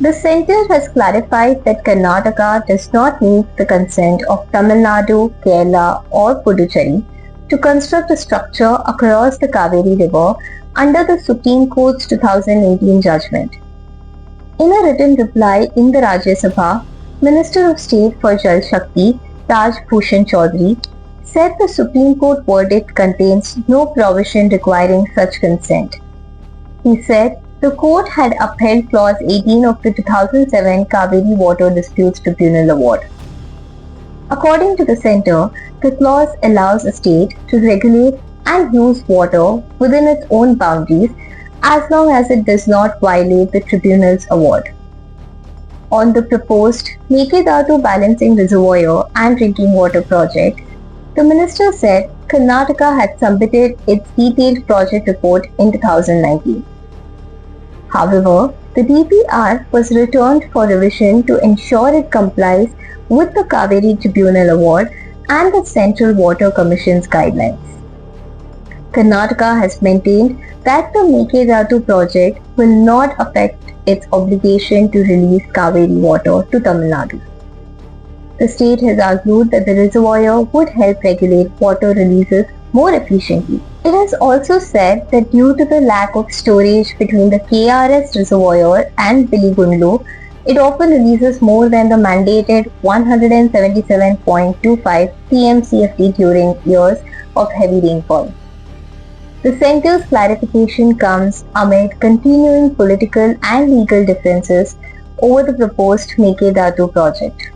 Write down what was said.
The centre has clarified that Karnataka does not need the consent of Tamil Nadu, Kerala or Puducherry to construct a structure across the Kaveri River under the Supreme Court's 2018 judgment. In a written reply in the Rajya Sabha, Minister of State for Jal Shakti, Raj Bhushan Chaudhary, said the Supreme Court verdict contains no provision requiring such consent. He said the court had upheld Clause 18 of the 2007 Kaveri Water Disputes Tribunal Award. According to the centre, the clause allows a state to regulate and use water within its own boundaries as long as it does not violate the tribunal's award. On the proposed Mekedatu Balancing Reservoir and Drinking Water project, the minister said Karnataka had submitted its detailed project report in 2019. However, the DPR was returned for revision to ensure it complies with the Kaveri Tribunal Award and the Central Water Commission's guidelines. Karnataka has maintained that the Mekedatu project will not affect its obligation to release Kaveri water to Tamil Nadu. The state has argued that the reservoir would help regulate water releases more efficiently. It has also said that due to the lack of storage between the KRS reservoir and Biligundlu, it often releases more than the mandated 177.25 TMCFD during years of heavy rainfall. The centre's clarification comes amid continuing political and legal differences over the proposed Mekedatu project.